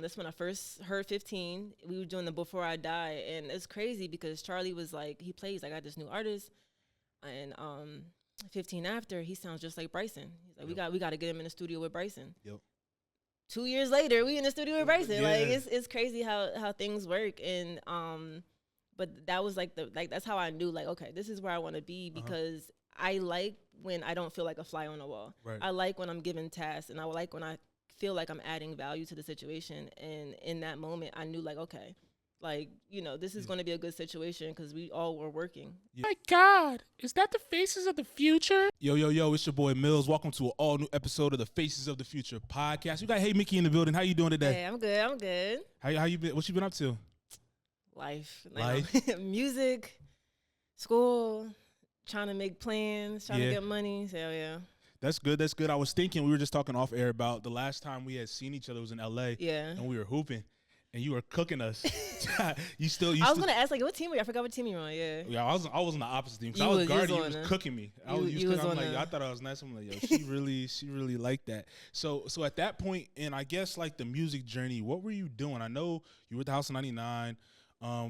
that's when I first heard 15. We were doing the Before I Die, and it's crazy because Charlie was like, he plays, I got this new artist, and 15 after, he sounds just like Bryson. He's like, we got to get him in the studio with Bryson. 2 years later, we in the studio with Bryson. Like it's crazy how things work, and but that was like that's how I knew, like, okay, this is where I want to be, because I like when I don't feel like a fly on the wall. Right. I like when I'm given tasks, and I like when I feel like I'm adding value to the situation. And in that moment, I knew, like, okay, like, you know, this is going to be a good situation because we all were working. My God, is that the Faces of the Future? Yo, it's your boy Myles. Welcome to an all new episode of the Faces of the Future podcast. We got HeyMicki in the building. How you doing today? Hey, I'm good. How you been? What you been up to? Life. Music, school, trying to make plans, trying to get money. So, yeah. That's good. I was thinking, we were just talking off air about the last time we had seen each other was in LA. Yeah. And we were hooping. And you were cooking us. I was gonna ask, like, what team were you? I forgot what team you were on. Yeah. I was on the opposite team because I was guarding. You was cooking me. I thought I was nice. I'm like, yo, she really liked that. So at that point, and I guess like the music journey, what were you doing? I know you were at the House of 99.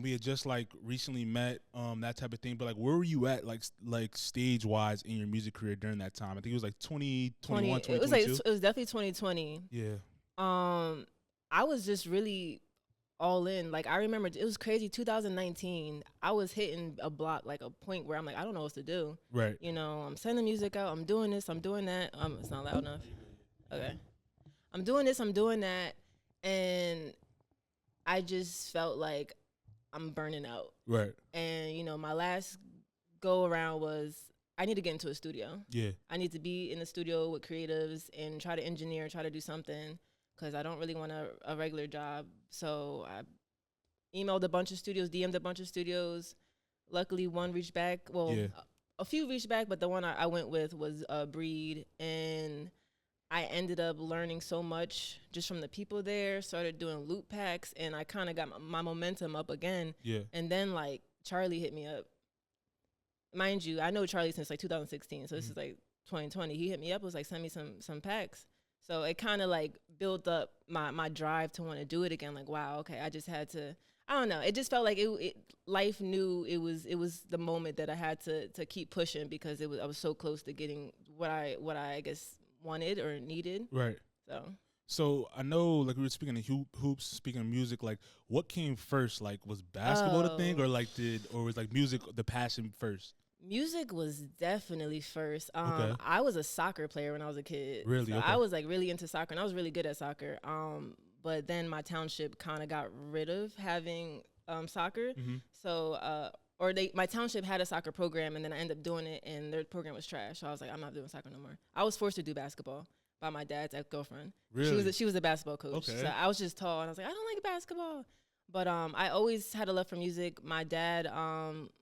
We had just like recently met, that type of thing. But like, where were you at, like stage wise in your music career during that time? I think it was like 2021, 2022. It was definitely 2020. Yeah. I was just really all in. Like, I remember it was crazy. 2019, I was hitting a block, like a point where I'm like, I don't know what to do. Right. You know, I'm sending music out. I'm doing this. I'm doing that. It's not loud enough. Okay. I'm doing this. I'm doing that. And I just felt like I'm burning out. Right. And, you know, my last go around was I need to get into a studio. Yeah. I need to be in the studio with creatives and try to engineer, try to do something, because I don't really want a regular job. So I emailed a bunch of studios, DM'd a bunch of studios. Luckily, one reached back. Well, a few reached back, but the one I went with was Breed. And I ended up learning so much just from the people there, started doing loop packs, and I kind of got my momentum up again. Yeah. And then, like, Charlie hit me up. Mind you, I know Charlie since, like, 2016, so this is, like, 2020. He hit me up, was like, send me some packs. So it kind of, like, built up my drive to want to do it again. Like, wow, okay, I just had to, I don't know. It just felt like life knew it was the moment that I had to keep pushing, because I was so close to getting what I guess wanted or needed. Right. So I know, like, we were speaking of hoops, speaking of music, like, what came first? Like, was basketball the thing, or was like music the passion first? Music was definitely first. Okay. I was a soccer player when I was a kid. Really? So okay. I was like really into soccer, and I was really good at soccer. But then my township kind of got rid of having soccer. Mm-hmm. So my township had a soccer program, and then I ended up doing it, and their program was trash. So I was like, I'm not doing soccer no more. I was forced to do basketball by my dad's ex-girlfriend. Really? She was a basketball coach. Okay. So I was just tall, and I was like, I don't like basketball. But I always had a love for music. My dad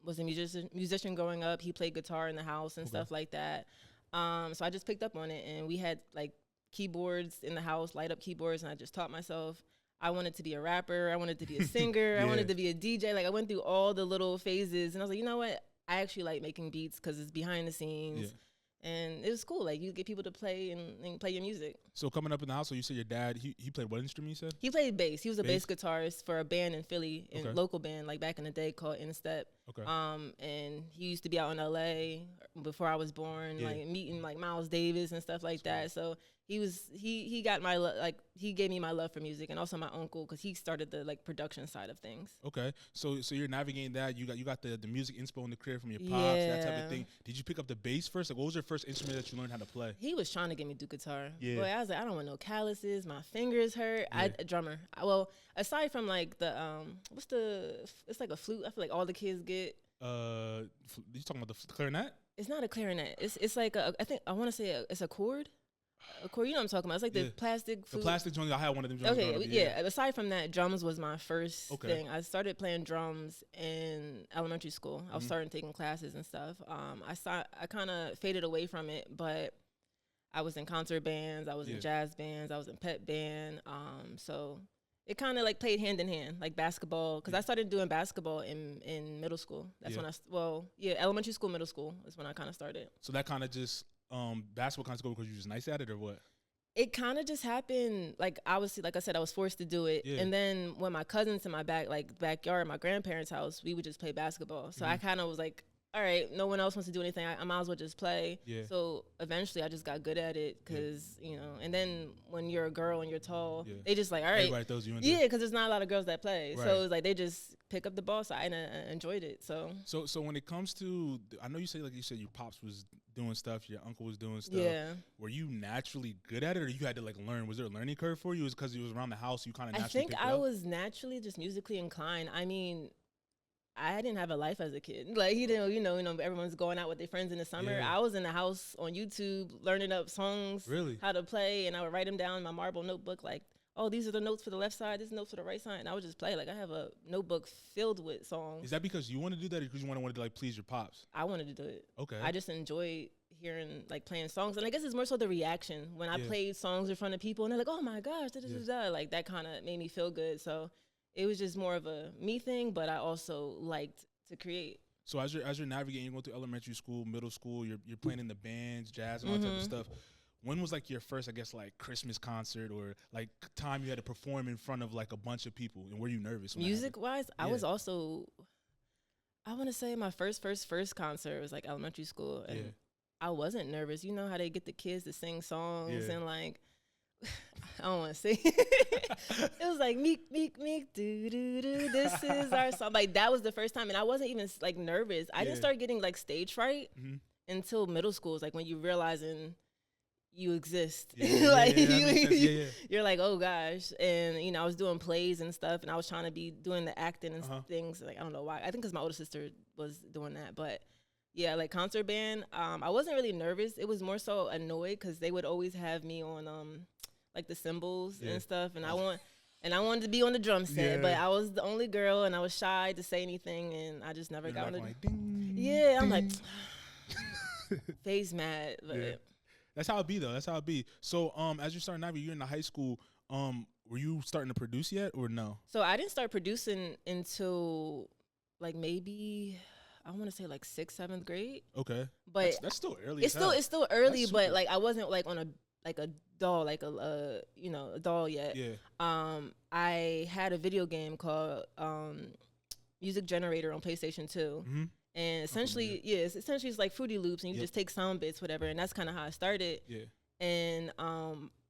was a musician growing up. He played guitar in the house and stuff like that. So I just picked up on it, and we had like keyboards in the house, light up keyboards, and I just taught myself. I wanted to be a rapper. I wanted to be a singer. I wanted to be a DJ. Like, I went through all the little phases, and I was like, you know what? I actually like making beats because it's behind the scenes. Yeah. And it was cool. Like, you get people to play and play your music. So coming up in the house, so you said your dad, he played what instrument, you said? He played bass. He was a bass guitarist for a band in Philly, local band, like back in the day, called Instep. Okay. And he used to be out in LA before I was born, like meeting like Myles Davis and stuff like that. So he got my he gave me my love for music, and also my uncle, because he started the like production side of things. Okay, so you're navigating that. You got the music inspo in the career from your pops, that type of thing. Did you pick up the bass first? Like, what was your first instrument that you learned how to play? He was trying to get me to do guitar. Yeah. Boy, I was like, I don't want no calluses. My fingers hurt. Yeah. A drummer. Well, aside from like the it's like a flute. I feel like all the kids get. You talking about the clarinet? It's not a clarinet. It's like I want to say it's a chord. A chord, you know what I'm talking about. It's like the plastic flute. The plastic drums. I had one of them drums. Okay, yeah. Aside from that, drums was my first thing. I started playing drums in elementary school. I was starting taking classes and stuff. I kind of faded away from it, but I was in concert bands. I was in jazz bands. I was in pep band. So it kind of like played hand in hand, like basketball, because I started doing basketball in middle school. That's when elementary school, middle school is when I kind of started. So that kind of just basketball kind of go because you're just nice at it, or what? It kind of just happened. Like like I said, I was forced to do it. Yeah. And then when my cousins in my backyard, my grandparents' house, we would just play basketball. So I kind of was like, all right, no one else wants to do anything. I might as well just play. Yeah. So eventually I just got good at it because, and then when you're a girl and you're tall, they just like, all right. Everybody throws you in there. Yeah, because there's not a lot of girls that play. Right. So it was like they just pick up the ball. So I enjoyed it. So when it comes to, I know you said your pops was doing stuff, your uncle was doing stuff. Yeah. Were you naturally good at it, or you had to like learn? Was there a learning curve for you? Was because it was around the house, you kind of naturally picked it up? I think I was naturally just musically inclined. I mean, I didn't have a life as a kid. Like, everyone's going out with their friends in the summer. Yeah. I was in the house on YouTube learning up songs, how to play, and I would write them down in my marble notebook. Like, oh, these are the notes for the left side, these are notes for the right side, and I would just play. Like, I have a notebook filled with songs. Is that because you wanted to do that, or because you wanted to like please your pops? I wanted to do it. Okay. I just enjoyed hearing, like, playing songs, and I guess it's more so the reaction when I played songs in front of people, and they're like, "Oh my gosh, like that kind of made me feel good." So it was just more of a me thing, but I also liked to create. So as you're navigating, you're going through elementary school, middle school, you're playing in the bands, jazz, and all that type of stuff. When was like your first, I guess, like Christmas concert or like time you had to perform in front of like a bunch of people, and were you nervous? Music wise, I was also, I want to say my first concert was like elementary school, and I wasn't nervous. You know how they get the kids to sing songs and like, I don't want to sing. It was like meek, do do do. This is our song. Like that was the first time, and I wasn't even like nervous. I didn't start getting like stage fright until middle school. It's like when you realizing you exist. You're like, oh gosh. And I was doing plays and stuff, and I was trying to be doing the acting and things. Like I don't know why. I think because my older sister was doing that, but. Yeah, like concert band. I wasn't really nervous. It was more so annoyed because they would always have me on like the cymbals and stuff, and I wanted to be on the drum set, but I was the only girl, and I was shy to say anything, and I just never got on it. Like, I'm like face mad, but that's how it be though. That's how it be. So as you're starting out, you're in the high school. Were you starting to produce yet or no? So I didn't start producing until like maybe. I want to say like 6th, 7th grade. Okay, but that's still early. It's still early, but like I wasn't like on a doll, like a doll yet. Yeah. I had a video game called Music Generator on PlayStation 2, and essentially, it's like Fruity Loops, and you just take sound bits, whatever, and that's kind of how I started. Yeah. And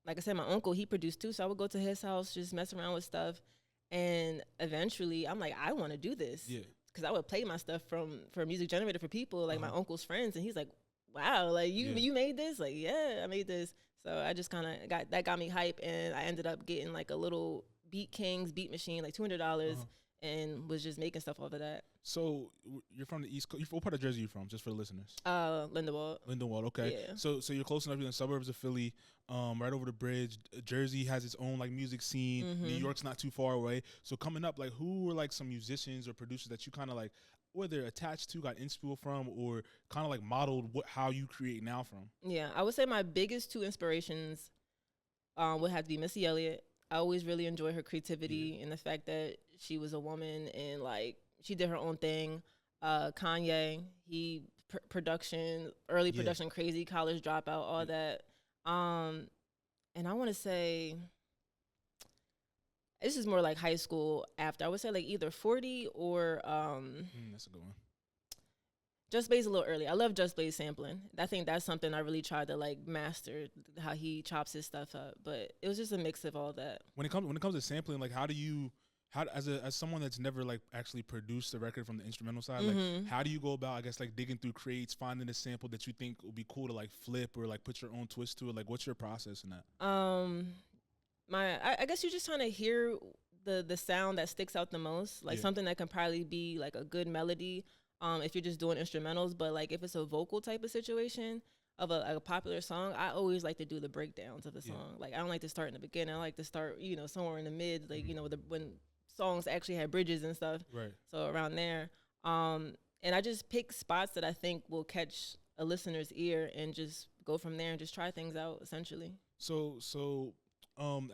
like I said, my uncle, he produced too, so I would go to his house, just mess around with stuff, and eventually, I'm like, I want to do this. Yeah. Because I would play my stuff for Music Generator for people, like my uncle's friends, and he's like, wow, like you made this? Like, yeah, I made this. So I just kind of got me hype, and I ended up getting like a little Beat Kings beat machine, like $200, and was just making stuff off of that. So you're from the East Coast. What part of Jersey are you from, just for the listeners? Lindenwold. Lindenwold, okay. Yeah. So you're close enough. You're in the suburbs of Philly, right over the bridge. Jersey has its own like music scene. New York's not too far away. So coming up, like who were like some musicians or producers that you kind of like, whether attached to, got inspo from, or kind of like modeled how you create now from? Yeah, I would say my biggest two inspirations would have to be Missy Elliott. I always really enjoy her creativity and the fact that she was a woman and like she did her own thing. Kanye, he early production, crazy, college dropout, all that. And I want to say, this is more like high school after. I would say like either 40 or that's a good one. Just Blaze a little early. I love Just Blaze sampling. I think that's something I really tried to like master, how he chops his stuff up. But it was just a mix of all that. When it comes to sampling, like how as someone that's never like actually produced a record from the instrumental side, like how do you go about, I guess, like digging through crates, finding a sample that you think would be cool to like flip or like put your own twist to it? Like what's your process in that? I guess you're just trying to hear the sound that sticks out the most, like something that can probably be like a good melody. If you're just doing instrumentals, but like if it's a vocal type of situation of a popular song, I always like to do the breakdowns of the song. Like I don't like to start in the beginning. I like to start, somewhere in the mid, like when songs actually had bridges and stuff. Right. So around there, and I just pick spots that I think will catch a listener's ear and just go from there and just try things out essentially. So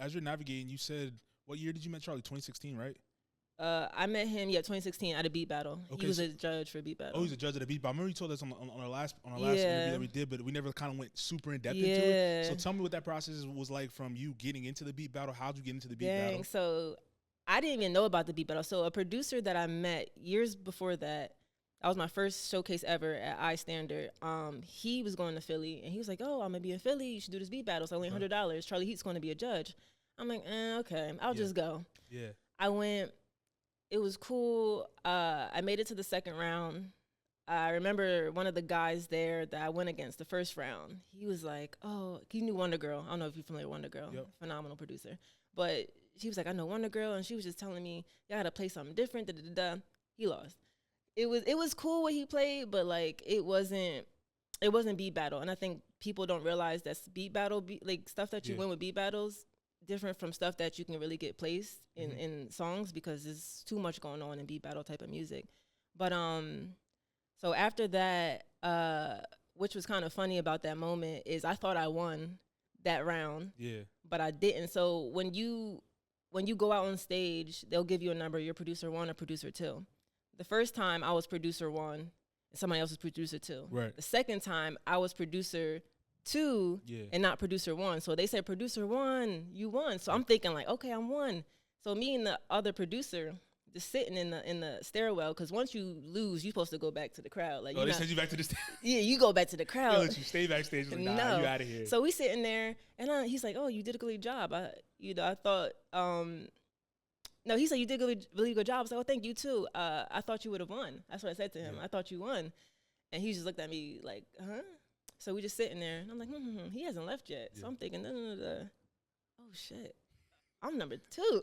as you're navigating, you said, what year did you meet Charlie? 2016, right? I met him 2016 at a beat battle. Okay, he was a judge for beat battle. Oh, he's a judge of the beat battle. I remember you told us on our last interview that we did, but we never kind of went super in depth into it. So tell me what that process was like from you getting into the beat battle. How'd you get into the beat battle? So I didn't even know about the beat battle. So a producer that I met years before that was my first showcase ever at iStandard. He was going to Philly, and he was like, "Oh, I'm gonna be in Philly. You should do this beat battle. It's only $100. Charlie Heat's going to be a judge." I'm like, okay, I'll just go. Yeah. I went. It was cool. I made it to the second round. I remember one of the guys there that I went against the first round. He was like, "Oh," he knew Wonder Girl. I don't know if you're familiar with Wonder Girl. Yep. Phenomenal producer. But she was like, "I know Wonder Girl," and she was just telling me, "You gotta play something different." He lost. It was cool what he played, but like it wasn't beat battle. And I think people don't realize that's beat battle, like stuff that you win with beat battles, different from stuff that you can really get placed in songs, because there's too much going on in beat battle type of music. But so after that, which was kind of funny about that moment, is I thought I won that round. Yeah. But I didn't. So when you go out on stage, they'll give you a number. You're producer 1 or producer 2. The first time I was producer 1 and somebody else was producer 2. Right. The second time I was producer 2 and not producer 1. So they said, producer 1, you won. So I'm thinking like, okay, I'm 1. So me and the other producer just sitting in the stairwell, because once you lose, you're supposed to go back to the crowd. Like, they send you back to the stage. Yeah, you go back to the crowd. They let you stay backstage. Like, nah, you out of here. So we sitting there, and he's like, "Oh, you did a good job." I thought, no, he said you did a really good job. I was like, "Oh, thank you too. I thought you would have won." That's what I said to him. I thought you won, and he just looked at me like, "Huh?" So we just sitting there, and I'm like, he hasn't left yet. So I'm thinking, oh shit, I'm number 2.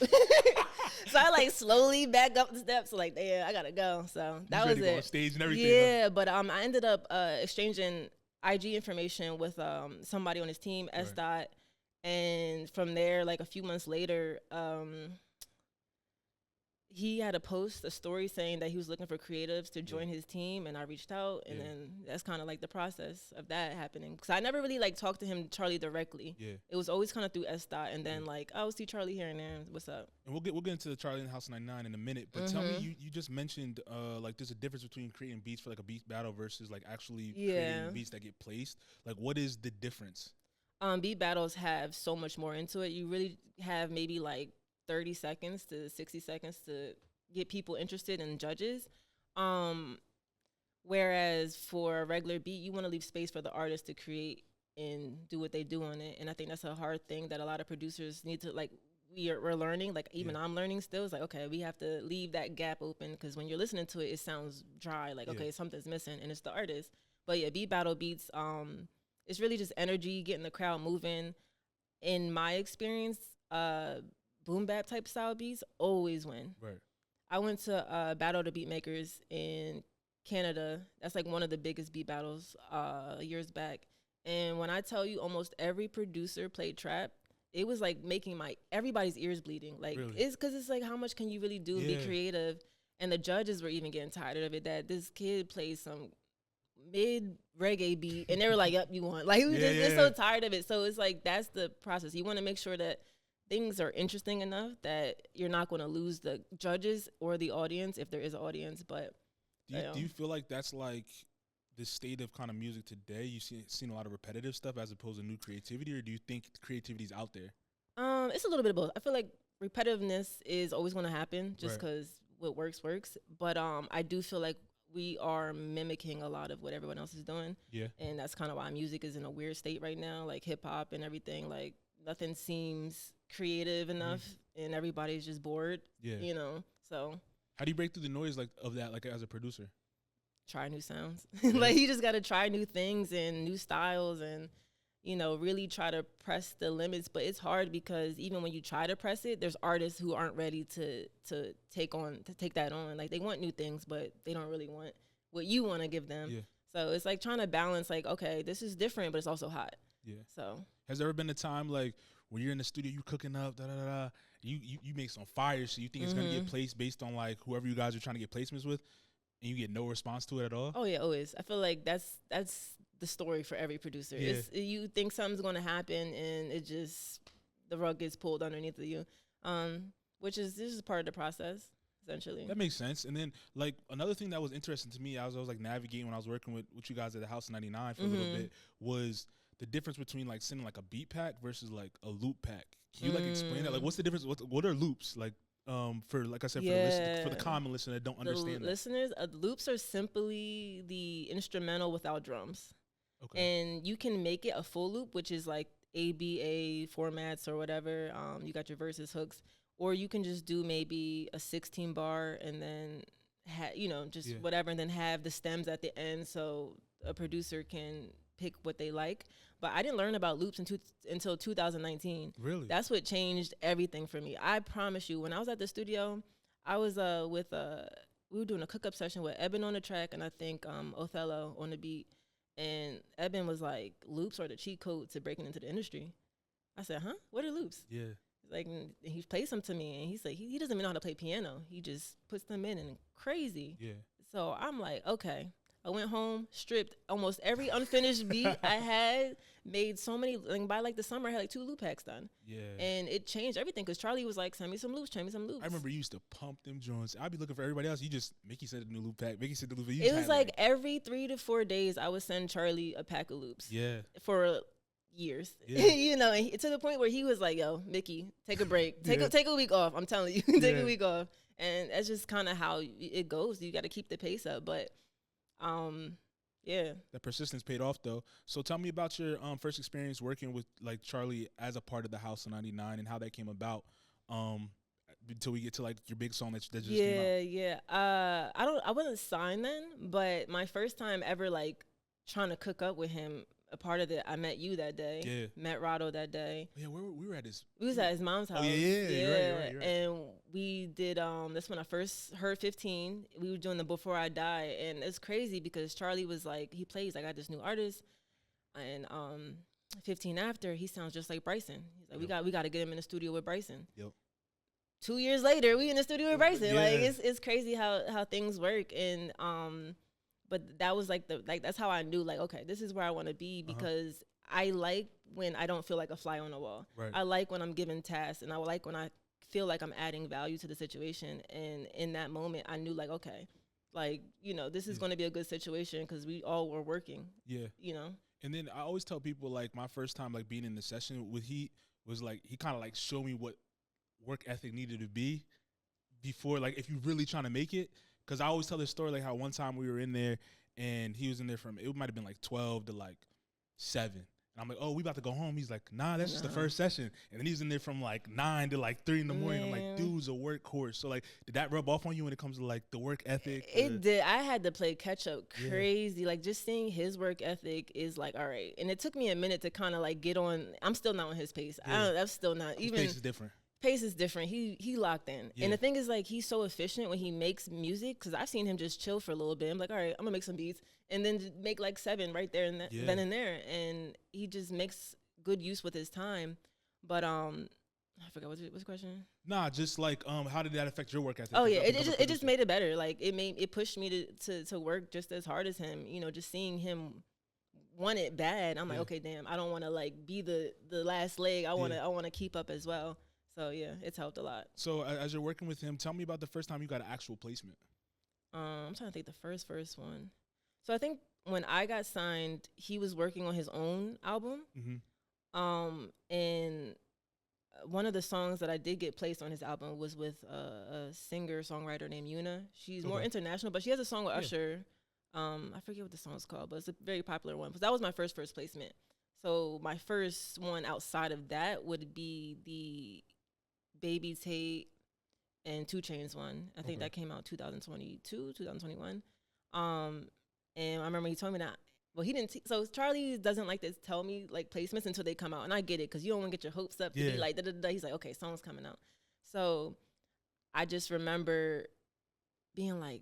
So I like slowly back up the steps, like, yeah, I gotta go. So that was it. On stage and everything. Yeah, but I ended up exchanging IG information with somebody on his team, S. Dot, and from there, like a few months later, he had a story saying that he was looking for creatives to join his team, and I reached out, and then that's kind of like the process of that happening. Because I never really like talked to Charlie directly. Yeah, it was always kind of through S. Dot, and then like I would see Charlie here and there. What's up? And we'll get into the Charlie in the House 99 in a minute. But tell me, you just mentioned like there's a difference between creating beats for like a beat battle versus like actually creating beats that get placed. Like, what is the difference? Beat battles have so much more into it. You really have maybe like 30 seconds to 60 seconds to get people interested in judges. Whereas for a regular beat, you want to leave space for the artist to create and do what they do on it. And I think that's a hard thing that a lot of producers need to, like, we're learning. Like, even I'm learning still. It's like, okay, we have to leave that gap open, because when you're listening to it, it sounds dry. Like, okay, something's missing, and it's the artist. But yeah, beat battle beats, it's really just energy, getting the crowd moving. In my experience, boom bap type style beats always win. Right. I went to Battle of the Beatmakers in Canada. That's like one of the biggest beat battles years back. And when I tell you, almost every producer played trap, it was like making everybody's ears bleeding. Like, really? It's because it's like, how much can you really do and be creative? And the judges were even getting tired of it, that this kid plays some mid reggae beat, and they were like, "Yep, you won." Like, they're so tired of it. So it's like, that's the process. You want to make sure that things are interesting enough that you're not going to lose the judges or the audience, if there is an audience. But do you feel like that's like the state of kind of music today? You've seen a lot of repetitive stuff as opposed to new creativity, or do you think creativity is out there? It's a little bit of both. I feel like repetitiveness is always going to happen, just because what works. But I do feel like we are mimicking a lot of what everyone else is doing. Yeah. And that's kind of why music is in a weird state right now, like hip hop and everything. Like, nothing seems creative enough, and everybody's just bored. Yeah. You know. So how do you break through the noise of that, like, as a producer? Try new sounds. Like, you just got to try new things and new styles, and, you know, really try to press the limits. But it's hard, because even when you try to press it, there's artists who aren't ready to take that on. Like, they want new things, but they don't really want what you want to give them. Yeah. So it's like trying to balance, like, okay, this is different, but it's also hot. Yeah. So has there ever been a time, like, when you're in the studio, you cooking up, you make some fire, so you think it's gonna get placed based on like whoever you guys are trying to get placements with, and you get no response to it at all? Oh yeah, always. I feel like that's the story for every producer. Yeah. You think something's gonna happen, and it just, the rug gets pulled underneath of you, which is, this is part of the process. essentially. That makes sense. And then like another thing that was interesting to me, I was like navigating when I was working with you guys at the House 99 for a little bit, was the difference between like sending like a beat pack versus like a loop pack. Can you like explain that? Like, what's the difference? What are loops like? For like I said, for the common listener that don't understand that. Listeners, loops are simply the instrumental without drums. Okay. And you can make it a full loop, which is like ABA formats or whatever. You got your verses, hooks, or you can just do maybe a 16 bar and then just whatever, and then have the stems at the end so a producer can pick what they like. But I didn't learn about loops until 2019. Really? That's what changed everything for me. I promise you, when I was at the studio, I was we were doing a cook-up session with Eben on the track and I think Othello on the beat. And Eben was like, loops are the cheat code to breaking into the industry. I said, huh? What are loops? Yeah. Like, he plays them to me, and he said he doesn't even know how to play piano. He just puts them in and crazy. Yeah. So I'm like, okay. I went home, stripped almost every unfinished beat I had, made so many, like by like the summer, I had like 2 loop packs done. Yeah. And it changed everything because Charlie was like, send me some loops. I remember you used to pump them joints. I'd be looking for everybody else. Mickey said a new loop pack. Mickey said the loop pack. It was like every 3 to 4 days, I would send Charlie a pack of loops. Yeah. For years. Yeah. And to the point where he was like, yo, Mickey, take a break. Take a week off. I'm telling you, take a week off. And that's just kind of how it goes. You got to keep the pace up. But, yeah. That persistence paid off, though. So tell me about your first experience working with, like, Charlie as a part of the House of 99 and how that came about until we get to, like, your big song that just came out. Yeah. I wasn't signed then, but my first time ever, like, trying to cook up with him, a part of it, I met you that day. Yeah. Met Rado that day. Yeah, we were at his... We was at his mom's house. Oh, yeah. You're right. And we did, that's when I first heard 15. We were doing the Before I Die. And it's crazy because Charlie was like, he plays, I got this new artist. And 15 after, he sounds just like Bryson. He's like, we got to get him in the studio with Bryson. Yep. 2 years later, we in the studio with Bryson. Yeah. Like, it's crazy how things work. And, but that was that's how I knew, like, okay, this is where I want to be because I like when I don't feel like a fly on the wall. Right. I like when I'm given tasks, and I like when I feel like I'm adding value to the situation. And in that moment, I knew, like, okay, like, this is going to be a good situation because we all were working. Yeah. And then I always tell people, like, my first time, like, being in the session with Heat was, like, he kind of, like, showed me what work ethic needed to be before, like, if you're really trying to make it. Because I always tell this story, like how one time we were in there and he was in there from, it might have been like 12 to like 7. And I'm like, oh, we about to go home. He's like, nah, that's just the first session. And then he was in there from like 9 to like 3 in the morning. I'm like, dude's a workhorse. So like, did that rub off on you when it comes to like the work ethic? It did. I had to play catch up crazy. Yeah. Like just seeing his work ethic is like, all right. And it took me a minute to kind of like get on. I'm still not on his pace. Yeah. That's still not even. His pace is different. Pace is different. He locked in. Yeah. And the thing is, like, he's so efficient when he makes music because I've seen him just chill for a little bit. I'm like, all right, I'm going to make some beats and then just make like 7 right there and then and there. And he just makes good use with his time. But I forgot what's the question. Nah, just like how did that affect your work ethic? Oh yeah, it just made it better. Like it pushed me to work just as hard as him. Just seeing him want it bad. I'm like, okay, damn, I don't want to like be the last leg. I want to keep up as well. So, yeah, it's helped a lot. So, as you're working with him, tell me about the first time you got an actual placement. I'm trying to think the first one. So, I think when I got signed, he was working on his own album. Mm-hmm. And one of the songs that I did get placed on his album was with a singer-songwriter named Yuna. She's more international, but she has a song with Usher. I forget what the song's called, but it's a very popular one. Because that was my first placement. So, my first one outside of that would be the Baby Tate and 2 Chainz one. I think that came out 2022, 2021. And I remember he told me that. Well, he didn't. So Charlie doesn't like to tell me like placements until they come out, and I get it because you don't want to get your hopes up to be like da-da-da. He's like, okay, song's coming out. So I just remember being like,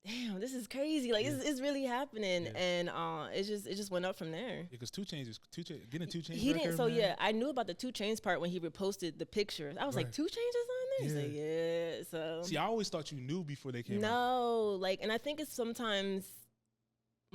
damn, this is crazy. Like it's really happening, and it just went up from there. Yeah, because 2 Chainz getting 2 Chainz. He didn't. So I knew about the 2 Chainz part when he reposted the pictures. I was like, 2 Chainz is on there. He's like, yeah. So see, I always thought you knew before they came out. No, like, and I think it's sometimes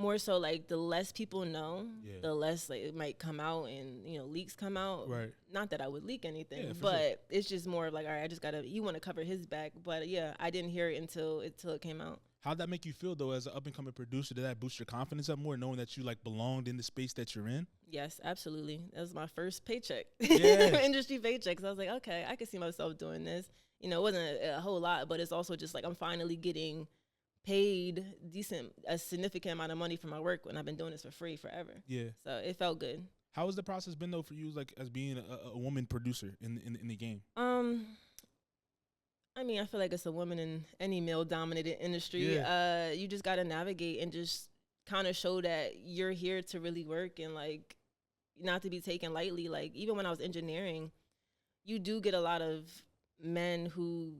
more so like the less people know, the less like it might come out and, you know, leaks come out. Right. Not that I would leak anything, but it's just more like, all right, I just gotta, you want to cover his back. But yeah, I didn't hear it until it came out. How'd that make you feel though, as an up and coming producer? Did that boost your confidence up more, knowing that you like belonged in the space that you're in? Yes, absolutely. That was my first paycheck, industry paycheck. So I was like, okay, I can see myself doing this. You know, it wasn't a whole lot, but it's also just like I'm finally getting paid a significant amount of money for my work when I've been doing this for free forever. Yeah. So it felt good. How has the process been though for you, like as being a woman producer in the game? I mean, I feel like it's a woman in any male-dominated industry. Yeah. You just got to navigate and just kind of show that you're here to really work and, like, not to be taken lightly. Like, even when I was engineering, you do get a lot of men who,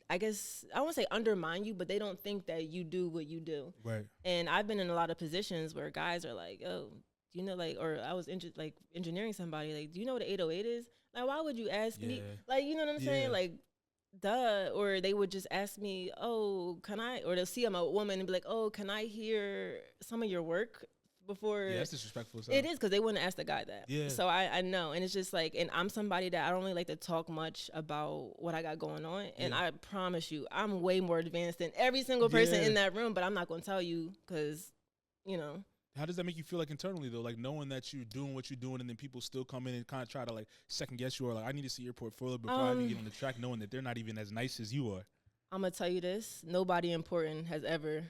I guess, I won't say undermine you, but they don't think that you do what you do. Right. And I've been in a lot of positions where guys are like, oh, do you know, like, or I was engineering somebody, like, do you know what an 808 is? Like, why would you ask me? Like, you know what I'm saying? Like, duh. Or they would just ask me, oh, can I, or they'll see I'm a woman and be like, oh, can I hear some of your work before? Yeah, that's disrespectful. It is, because they wouldn't ask the guy that. Yeah. So I know. And it's just like, and I'm somebody that I don't really like to talk much about what I got going on. And I promise you, I'm way more advanced than every single person in that room, but I'm not going to tell you because, you know. How does that make you feel like internally though? Like knowing that you're doing what you're doing and then people still come in and kind of try to like second guess you, or like, I need to see your portfolio before I even get on the track, knowing that they're not even as nice as you are. I'm going to tell you this. Nobody important has ever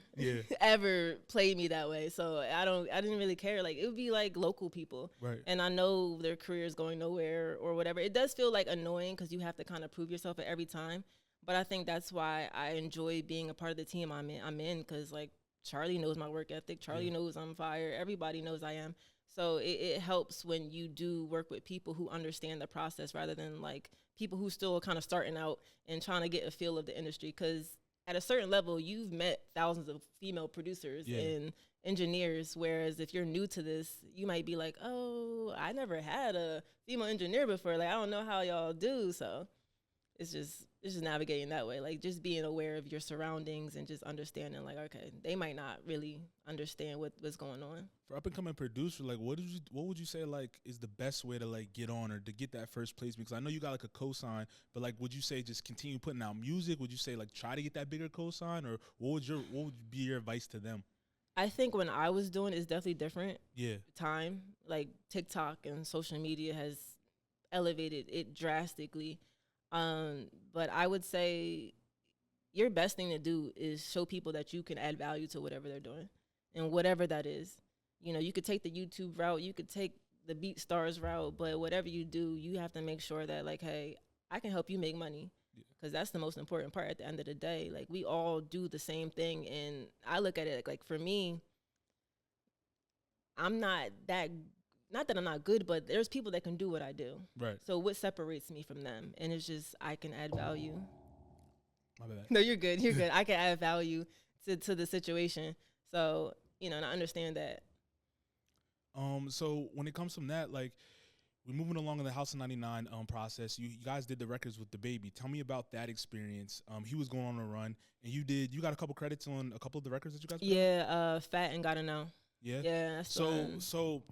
ever played me that way. So I didn't really care. Like, it would be like local people. Right. And I know their career is going nowhere or whatever. It does feel like annoying because you have to kind of prove yourself at every time. But I think that's why I enjoy being a part of the team I'm in, because like, Charlie knows my work ethic. Charlie knows I'm fire. Everybody knows I am. So it helps when you do work with people who understand the process rather than like people who still kind of starting out and trying to get a feel of the industry. Because at a certain level, you've met thousands of female producers and engineers. Whereas if you're new to this, you might be like, oh, I never had a female engineer before. Like, I don't know how y'all do. So it's just navigating that way, like just being aware of your surroundings and just understanding, like, okay, they might not really understand what's going on. For up and coming producer, like, what would you say like is the best way to like get on or to get that first place? Because I know you got like a cosign, but like, would you say just continue putting out music? Would you say like try to get that bigger cosign, or what would be your advice to them? I think when I was doing it, it's definitely different. Yeah. Time, like TikTok and social media has elevated it drastically. But I would say your best thing to do is show people that you can add value to whatever they're doing and whatever that is. You know, you could take the YouTube route, you could take the BeatStars route, but whatever you do, you have to make sure that like, hey, I can help you make money, because that's the most important part at the end of the day. Like, we all do the same thing. And I look at it like for me, I'm not that that I'm not good, but there's people that can do what I do. Right. So what separates me from them? And it's just, I can add value. My bad. No, you're good. You're good. I can add value to the situation. So, you know, and I understand that. So when it comes from that, like, we're moving along in the House of 99 process. You guys did the records with the baby. Tell me about that experience. He was going on a run, and you got a couple credits on a couple of the records that you guys put out? Fat and Gotta Know. Yeah? Yeah. That's so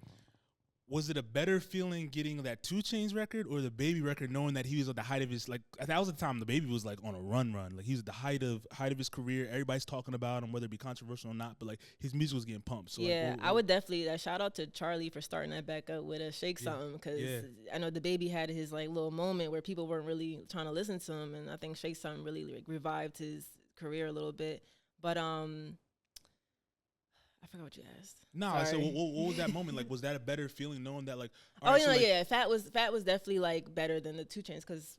was it a better feeling getting that 2 Chainz record or the baby record, knowing that he was at the height of his, like, that was the time the baby was like on a run. Like, he was at the height of his career. Everybody's talking about him, whether it be controversial or not, but like his music was getting pumped. So yeah, like, I would definitely shout out to Charlie for starting that back up with a Shake Something, because I know the baby had his like little moment where people weren't really trying to listen to him, and I think Shake Something really like revived his career a little bit. But I forgot what you asked. No, I said, what was that moment like? Was that a better feeling knowing that, like? Fat was definitely like better than the 2 Chainz, because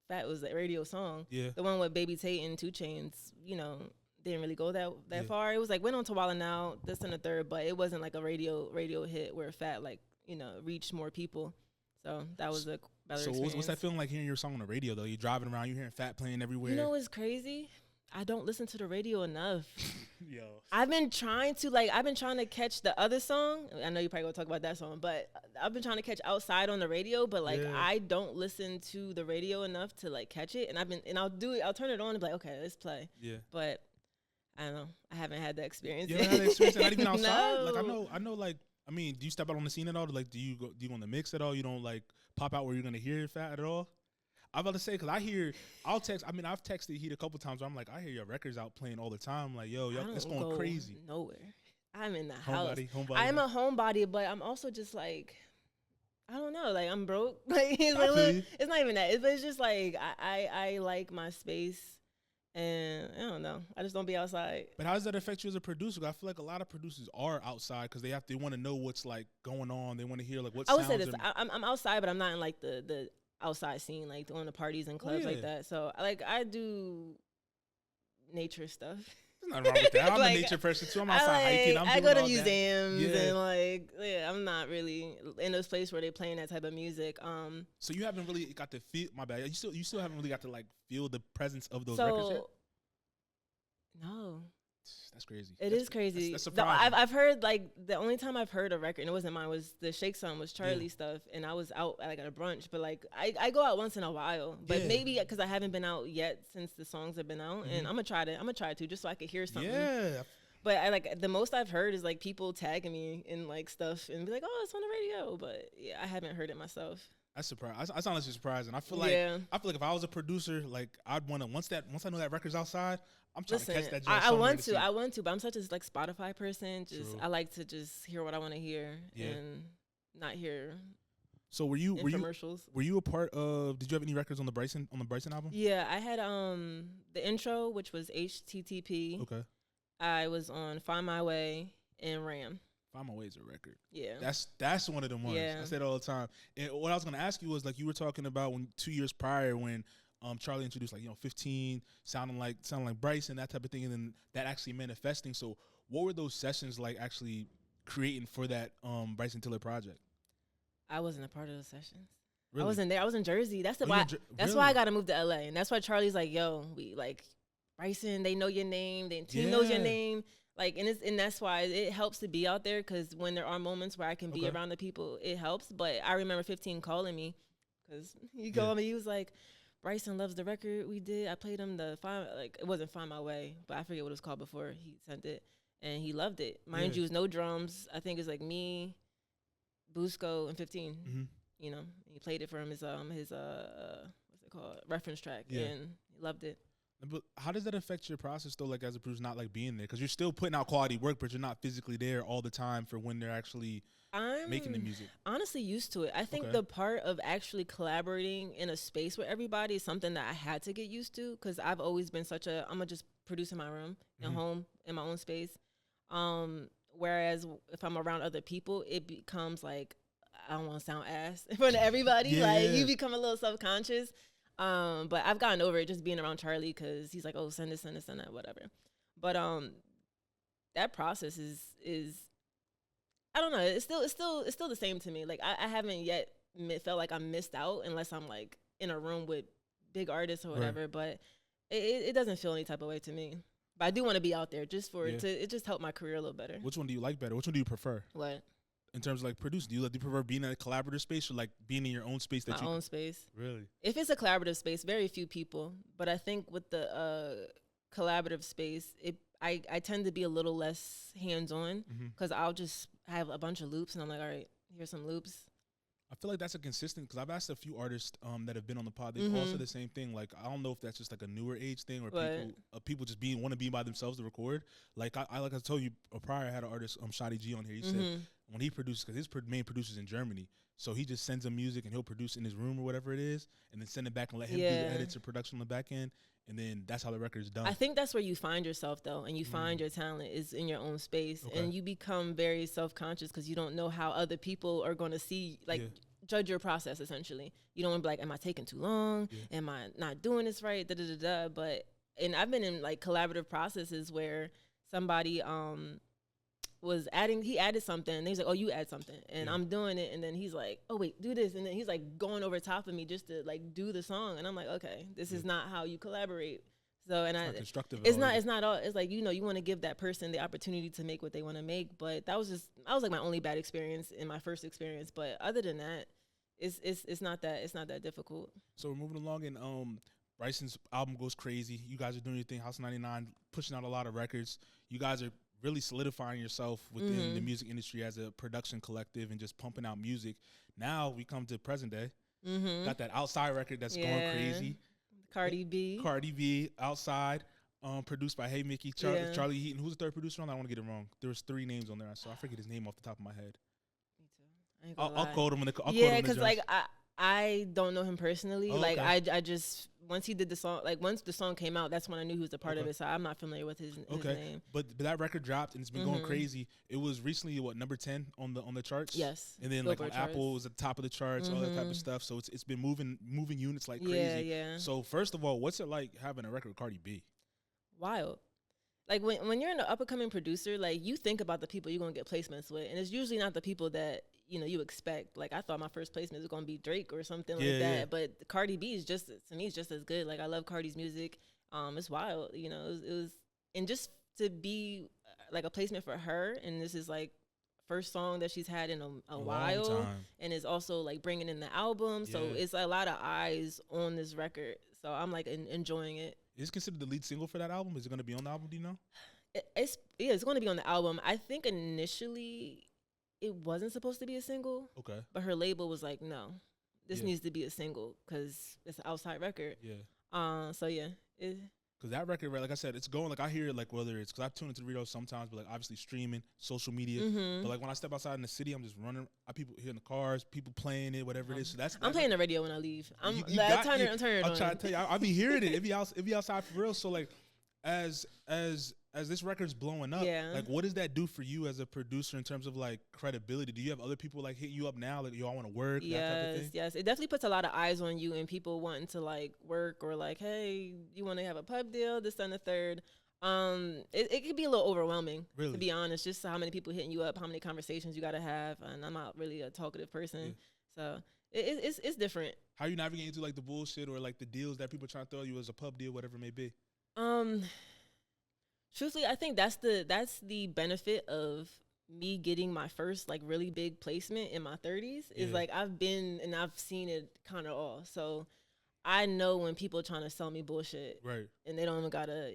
Fat was a radio song. Yeah. The one with Baby Tate and 2 Chainz, you know, didn't really go that far. It was like went on to Wild 'N Out, this and the third, but it wasn't like a radio hit where Fat like, you know, reached more people. So that was a better experience. What's that feeling like hearing your song on the radio though? You're driving around, you're hearing Fat playing everywhere. You know what's crazy? I don't listen to the radio enough. Yo. I've been trying to catch the other song. I know you probably gonna talk about that song, but I've been trying to catch Outside on the radio, but like I don't listen to the radio enough to like catch it. And I'll turn it on and be like, okay, let's play. Yeah. But I don't know. I haven't had that experience. You haven't had that experience, not even outside. No. Like I know. Like I mean, do you step out on the scene at all? Like, do you go on the mix at all? You don't like pop out where you're gonna hear it fat at all? I'm about to say, because I've texted Heat a couple times where I'm like, I hear your records out playing all the time. Like, yo, it's going crazy. Nowhere. I'm in the house. Homebody. I'm a homebody, but I'm also just like, I don't know. Like, I'm broke. Like, it's not even that. It's just like, I like my space. And I don't know. I just don't be outside. But how does that affect you as a producer? I feel like a lot of producers are outside because they want to know what's like going on. They want to hear like what. I would say this. I'm outside, but I'm not in like the outside scene, like going to parties and clubs like that. So like I do nature stuff. There's nothing wrong with that. I'm like, a nature person too. I'm outside hiking. I go to museums and like I'm not really in those places where they're playing that type of music. So you haven't really got to feel. My bad. You still haven't really got to like feel the presence of those records yet? No. That's crazy. It is crazy. That's surprising. I've heard like the only time I've heard a record, and it wasn't mine, was the Shake song, was Charlie stuff, and I was out like at a brunch. But like I go out once in a while, but maybe because I haven't been out yet since the songs have been out, and I'm gonna try to just so I could hear something. Yeah. But I like the most I've heard is like people tagging me in like stuff and be like, oh, it's on the radio. But yeah, I haven't heard it myself. That's surprising. I honestly surprising. I feel like if I was a producer, like I'd want to once I know that record's outside, I'm trying to catch that. I want to, but I'm such a like Spotify person. I like to just hear what I want to hear and not hear. So were you a part of? Did you have any records on the Bryson album? Yeah, I had the intro, which was HTTP. Okay. I was on Find My Way and Ram. Find My Way is a record. Yeah. That's one of them ones. Yeah. I say it all the time. And what I was gonna ask you was like you were talking about 2 years prior when Charlie introduced 15 sounding like Bryson, that type of thing, and then that actually manifesting. So what were those sessions like actually creating for that Bryson Tiller project? I wasn't a part of those sessions. Really? I wasn't there. I was in Jersey. That's why I gotta move to LA. And that's why Charlie's like, yo, we like Bryson, they know your name, the team knows your name. Like, and that's why it helps to be out there, because when there are moments where I can be around the people, it helps. But I remember 15 calling me, because he called me. He was like, Bryson loves the record we did. I played him it wasn't Find My Way, but I forget what it was called before he sent it. And he loved it. Mind you, it was no drums. I think it was like me, Busco, and 15. Mm-hmm. You know, he played it for him, his what's it called, reference track, and he loved it. But how does that affect your process though? Like as a producer, not like being there, because you're still putting out quality work, but you're not physically there all the time for when they're actually making the music. Honestly, used to it. I think the part of actually collaborating in a space with everybody is something that I had to get used to, because I've always been I'm gonna just produce in my room, at home, in my own space. Whereas if I'm around other people, it becomes like I don't want to sound ass in front of everybody. Like you become a little self-conscious. But I've gotten over it just being around Charlie, because he's like, oh, send this, whatever. But that process is I don't know. It's still the same to me. Like I haven't yet felt like I missed out unless I'm like in a room with big artists or whatever. Right. But it doesn't feel any type of way to me. But I do want to be out there just for it just helped my career a little better. Which one do you like better? Which one do you prefer? What? In terms of like producing, do you prefer being in a collaborative space or like being in your own space? My own space. Really? If it's a collaborative space, very few people. But I think with the collaborative space, I tend to be a little less hands-on, because I'll just have a bunch of loops and I'm like, all right, here's some loops. I feel like that's a consistent, because I've asked a few artists that have been on the pod. They've all said the same thing. Like, I don't know if that's just like a newer age thing or people just want to be by themselves to record. Like I told you prior, I had an artist, Shadi G on here. He said when he produces, because his main producer's in Germany, so he just sends him music and he'll produce in his room or whatever it is, and then send it back and let him do the edits or production on the back end, and then that's how the record is done. I think that's where you find yourself though, and you find your talent is in your own space, and you become very self-conscious because you don't know how other people are going to see judge your process. Essentially, you don't want to be like, am I taking too long? Am I not doing this right? But I've been in like collaborative processes where somebody he added something, and he's like, oh, you add something, and I'm doing it, and then he's like, oh wait, do this, and then he's like going over top of me just to like do the song, and I'm like, okay, this is not how you collaborate. So it's not all. It's like, you want to give that person the opportunity to make what they want to make. But that was like my only bad experience in my first experience. But other than that, it's not that difficult. So we're moving along, and Bryson's album goes crazy. You guys are doing your thing. House 99 pushing out a lot of records. You guys are really solidifying yourself within the music industry as a production collective and just pumping out music. Now we come to present day. Got that Outside record that's going crazy. Cardi B. Cardi B, Outside, produced by HeyMicki, Charlie Heaton. Who's the third producer on that? I want to get it wrong. There was 3 names on there, so I forget his name off the top of my head. Me too. I'll quote him. Yeah, because like I don't know him personally. Oh, like okay. I just once he did the song, like once the song came out, that's when I knew he was a part of it. So I'm not familiar with his name. But that record dropped and it's been going crazy. It was recently number 10 on the charts. Yes. And then Billboard like on charts. Apple it was at the top of the charts, all that type of stuff. So it's been moving units like crazy. Yeah. So first of all, what's it like having a record with Cardi B? Wild. Like when you're an up and coming producer, like you think about the people you're gonna get placements with, and it's usually not the people that you expect. Like I thought my first placement was gonna be Drake or something like that, Yeah. but Cardi B is just to me is just as good. Like I love Cardi's music. It's wild. It was and just to be like a placement for her, and this is like first song that she's had in a while, time. and it's also like bringing in the album. So Yeah. it's a lot of eyes on this record. So I'm like enjoying it. Is it considered the lead single for that album? Is it going to be on the album? Do you know? It's going to be on the album. I think initially it wasn't supposed to be a single. Okay. But her label was like, no, this Yeah. needs to be a single because it's an Outside record. Yeah. So yeah. Because that record, right, like I said, it's going, like I hear it, like whether it's, because I tune into the radio sometimes, but like obviously streaming, social media. But like when I step outside in the city, I'm just running. People here in the cars, people playing it, whatever it is. So I'm playing the radio when I leave. I'm turning it I'm on. trying to tell you, I be hearing it. It be outside for real. So like, as this record's blowing up, like what does that do for you as a producer in terms of like credibility? Do you have other people like hitting you up now that y'all want to work? That type of thing? Yes. It definitely puts a lot of eyes on you and people wanting to like work or like, hey, you want to have a pub deal, this and the third. It could be a little overwhelming, really, to be honest, just how many people hitting you up, how many conversations you got to have. And I'm not really a talkative person. So it's different. How you navigating through like the bullshit or like the deals that people trying to throw you as a pub deal, whatever it may be? Truthfully, I think that's the benefit of me getting my first like really big placement in my 30s is like I've been and I've seen it kind of all. So I know when people trying to sell me bullshit, right? And they don't even gotta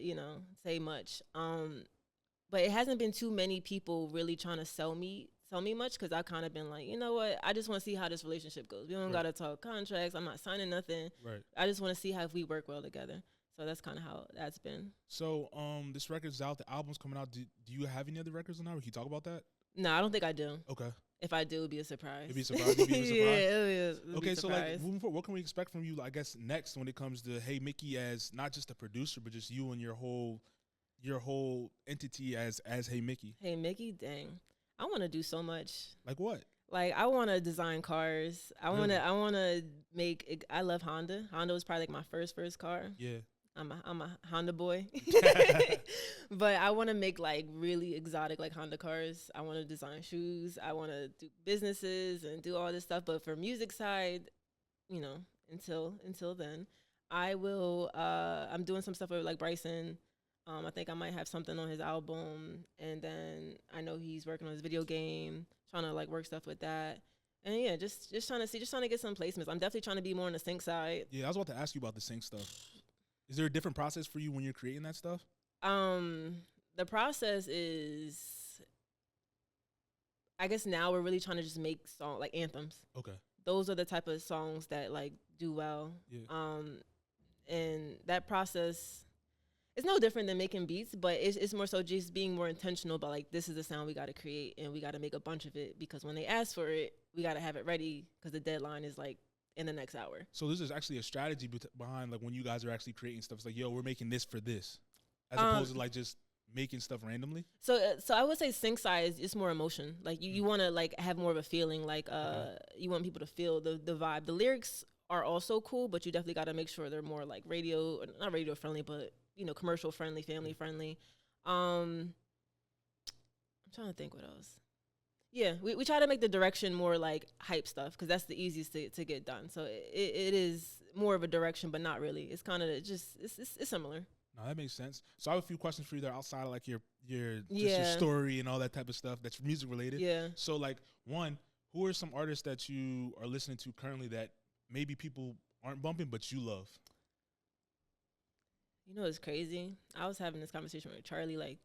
say much. But it hasn't been too many people really trying to sell me much because I've kind of been like, you know what? I just want to see how this relationship goes. We don't gotta talk contracts. I'm not signing nothing. Right. I just want to see how if we work well together. So that's kind of how that's been. So, this record's out. The album's coming out. Do you have any other records on that? Can you talk about that? No, I don't think I do. Okay. If I do, it'd be a surprise. It'd be a surprise. It'd okay, be so like moving forward, what can we expect from you? I guess next when it comes to HeyMicki as not just a producer, but just you and your whole entity as HeyMicki. HeyMicki, dang, I want to do so much. Like what? Like I want to design cars. I want to make. I love Honda. Honda was probably like my first car. Yeah. I'm a Honda boy, but I want to make like really exotic like Honda cars. I want to design shoes. I want to do businesses and do all this stuff. But for music side, until then, I will. I'm doing some stuff with like Bryson. I think I might have something on his album, and then I know he's working on his video game, trying to like work stuff with that. And yeah, just trying to get some placements. I'm definitely trying to be more on the sync side. Yeah, I was about to ask you about the sync stuff. Is there a different process for you when you're creating that stuff? The process is, I guess now we're really trying to just make like anthems. Okay. Those are the type of songs that like do well. Yeah. And that process, it's no different than making beats, but it's more so just being more intentional about like, this is the sound we got to create and we got to make a bunch of it because when they ask for it, we got to have it ready because the deadline is like in the next hour. So this is actually a strategy behind like when you guys are actually creating stuff. It's like, yo, we're making this for this, as opposed to like just making stuff randomly. So I would say sync side is more emotion. Like you want to like have more of a feeling. Like you want people to feel the vibe. The lyrics are also cool, but you definitely got to make sure they're more like not radio friendly, but commercial friendly, family friendly. I'm trying to think what else. Yeah, we try to make the direction more like hype stuff because that's the easiest to get done. So it is more of a direction, but not really. It's kind of just it's similar. No, that makes sense. So I have a few questions for you that are outside of like your story and all that type of stuff that's music related. Yeah. So like one, who are some artists that you are listening to currently that maybe people aren't bumping but you love? You know, it's crazy. I was having this conversation with Charlie. Like,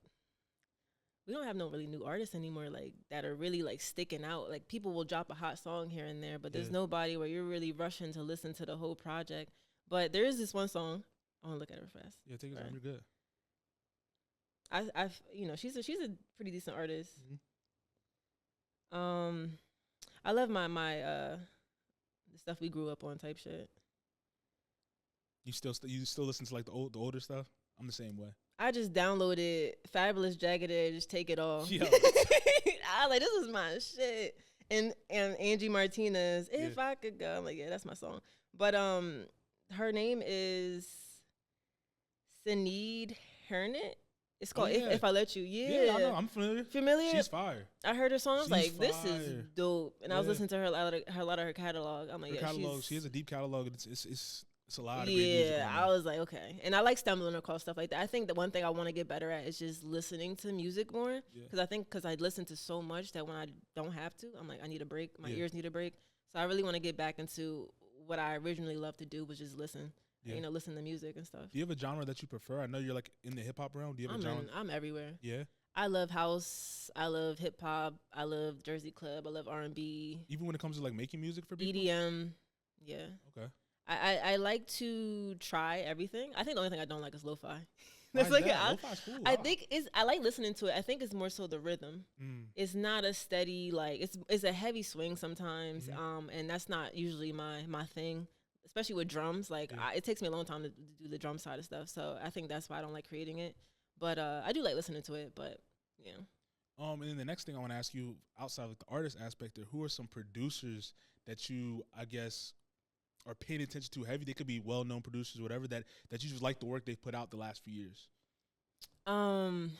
we don't have no really new artists anymore, like that are really like sticking out. Like, people will drop a hot song here and there, but there's nobody where you're really rushing to listen to the whole project. But there is this one song. I want to look at her fast. Yeah, take your time. You're good. I've you know, she's a pretty decent artist. I love my the stuff we grew up on type shit. You still listen to like the older stuff? I'm the same way. I just downloaded Fabulous Jagged Edge, just take it all. Yeah. I like, this is my shit. And Angie Martinez, If I Could Go. I'm like, yeah, that's my song. But her name is Sinead Hernet. It's called If I Let You. Yeah, I know. I'm familiar. Familiar? She's fire. I heard her song. I was like, this is dope. And I was listening to a lot of her catalog. I'm like, her catalog, she has a deep catalog. It's a lot of great music. Yeah, I was like, okay. And I like stumbling across stuff like that. I think the one thing I want to get better at is just listening to music more. Because I listen to so much that when I don't have to, I'm like, I need a break. My ears need a break. So I really want to get back into what I originally loved to do, was just listen. Yeah. You know, listen to music and stuff. Do you have a genre that you prefer? I know you're like in the hip hop realm. Do you have a genre? I'm everywhere. Yeah. I love house. I love hip hop. I love Jersey Club. I love R&B. Even when it comes to like making music for people? EDM. Yeah. Okay. I like to try everything. I think the only thing I don't like is lo-fi. That's like lo-fi's cool. I think I like listening to it. I think it's more so the rhythm. It's not a steady, like, it's a heavy swing sometimes. And that's not usually my thing. Especially with drums, like it takes me a long time to do the drum side of stuff. So I think that's why I don't like creating it. But I do like listening to it. But yeah. And then the next thing I want to ask you, outside of the artist aspect, there, who are some producers that you, I guess, are paying attention to heavy? They could be well-known producers, whatever, that you just like the work they've put out the last few years. I'm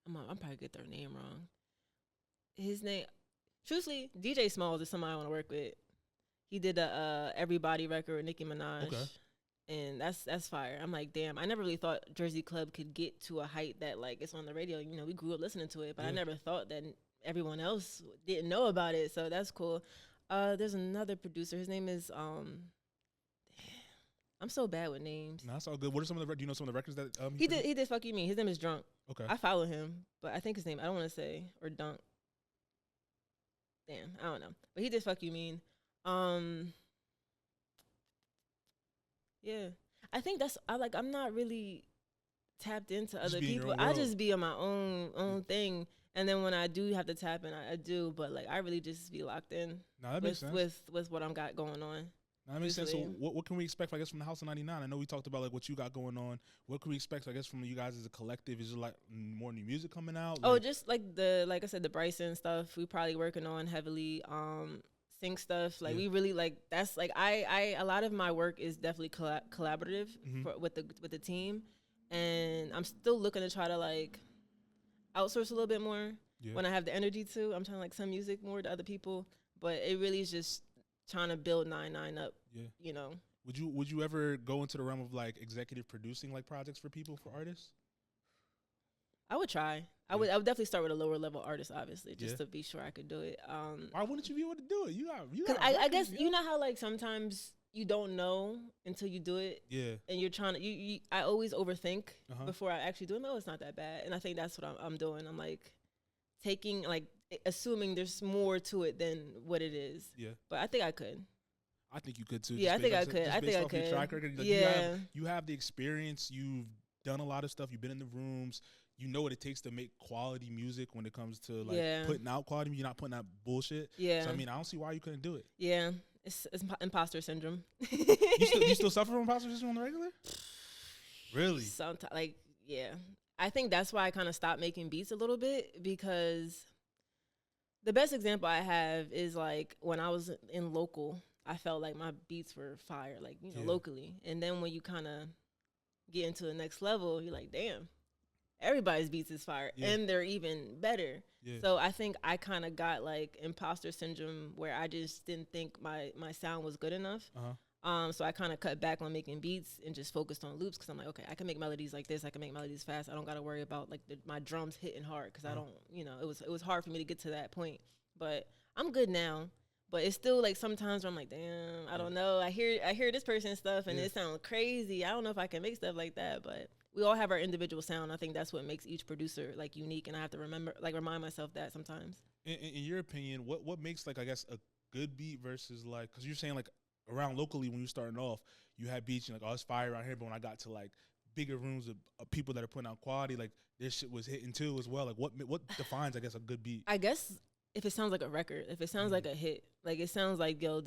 probably get their name wrong. His name, truthfully, DJ Smalls is somebody I want to work with. He did a Everybody record with Nicki Minaj. Okay. And that's fire. I'm like, damn, I never really thought Jersey Club could get to a height that, like, it's on the radio. You know, we grew up listening to it, but I never thought that everyone else didn't know about it. So that's cool. There's another producer. His name is I'm so bad with names. No, that's all good. What are some of the? Do you know some of the records that he did? He did Fuck You Mean. His name is Drunk. Okay. I follow him, but I think his name, I don't want to say, or Dunk. Damn, I don't know. But he did Fuck You Mean. Yeah, I think I'm not really tapped into other people. I just be on my own thing, and then when I do have to tap in, I do. But like, I really just be locked in. No, that makes sense. With what I'm got going on. No, that makes sense. So what can we expect, I guess, from the House of 99? I know we talked about like what you got going on. What can we expect, I guess, from you guys as a collective? Is there like more new music coming out? Oh, just like I said, the Bryson stuff. We probably working on heavily. Sync stuff, like we really like, that's like I a lot of my work is definitely collaborative with the team, and I'm still looking to try to like outsource a little bit more when I have the energy to. I'm trying to like send music more to other people, but it really is just trying to build 99 up. You know. Would you ever go into the realm of like executive producing like projects for people, for artists? I would try. I would definitely start with a lower level artist, obviously, just to be sure I could do it. Why wouldn't you be able to do it? You got. I guess you know how like sometimes you don't know until you do it. Yeah. And you're trying to. I always overthink before I actually do it. No, it's not that bad. And I think that's what I'm doing. I'm like taking, like, assuming there's more to it than what it is. Yeah. But I think I could. I think you could too. Yeah, I think I could. I think I could. Your track record, like, you have the experience. You've done a lot of stuff. You've been in the rooms. You know what it takes to make quality music when it comes to like putting out quality. You're not putting out bullshit. Yeah. So I mean, I don't see why you couldn't do it. Yeah, it's imposter syndrome. you still suffer from imposter syndrome on the regular? Really? Sometimes, like, yeah. I think that's why I kind of stopped making beats a little bit, because the best example I have is like when I was in local, I felt like my beats were fire, like, you know, locally. And then when you kind of get into the next level, you're like, damn. Everybody's beats is fire, and they're even better. Yeah. So I think I kind of got like imposter syndrome, where I just didn't think my sound was good enough. So I kind of cut back on making beats and just focused on loops, because I'm like, okay, I can make melodies like this. I can make melodies fast. I don't got to worry about like my drums hitting hard, because I don't, you know, it was hard for me to get to that point. But I'm good now. But it's still like sometimes where I'm like, damn, I don't know. I hear this person's stuff and it sounds crazy. I don't know if I can make stuff like that, but we all have our individual sound. I think that's what makes each producer like unique, and I have to remind myself that sometimes. In your opinion, what makes like, I guess, a good beat versus like, because you're saying like around locally when you're starting off, you had beats and like, oh, it's fire around here, but when I got to like bigger rooms of people that are putting out quality, like their shit was hitting too as well. Like what defines, I guess, a good beat? I guess if it sounds like a record, if it sounds like a hit, like it sounds like, yo,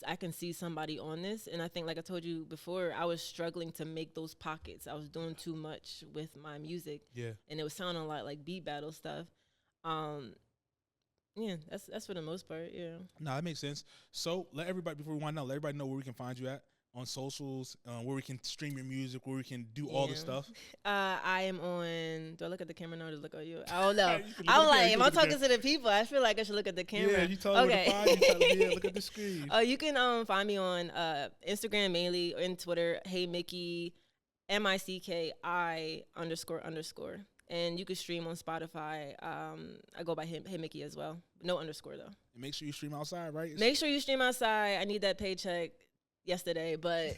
I can see somebody on this. And I think, like I told you before, I was struggling to make those pockets. I was doing too much with my music. Yeah. And it was sounding a lot like beat battle stuff. Yeah, that's for the most part, yeah. No, that makes sense. So let everybody, before we wind out, let everybody know where we can find you at on socials, where we can stream your music, where we can do all the stuff. I am on. Do I look at the camera now or just look at you? I don't know. I'm like, if I'm talking to the people, I feel like I should look at the camera. Yeah, you told me to find you. Tell me, look at the screen. You can find me on Instagram mainly, and Twitter. HeyMicki, MICKI __. And you can stream on Spotify. I go by HeyMicki as well. No underscore though. And make sure you stream outside, right? Make sure you stream outside. I need that paycheck yesterday, but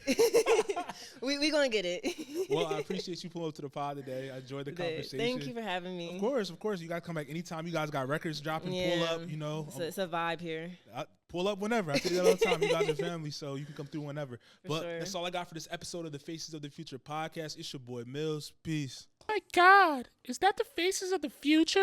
we gonna get it. Well, I appreciate you pulling up to the pod today. I enjoyed the conversation. Thank you for having me. Of course. You guys come back anytime. You guys got records dropping. Pull up. You know, it's a vibe here. Pull up whenever. I tell you that all the time. You guys are family, so you can come through whenever. But that's all I got for this episode of the Faces of the Future podcast. It's your boy Myles. Peace. My God, is that the Faces of the Future?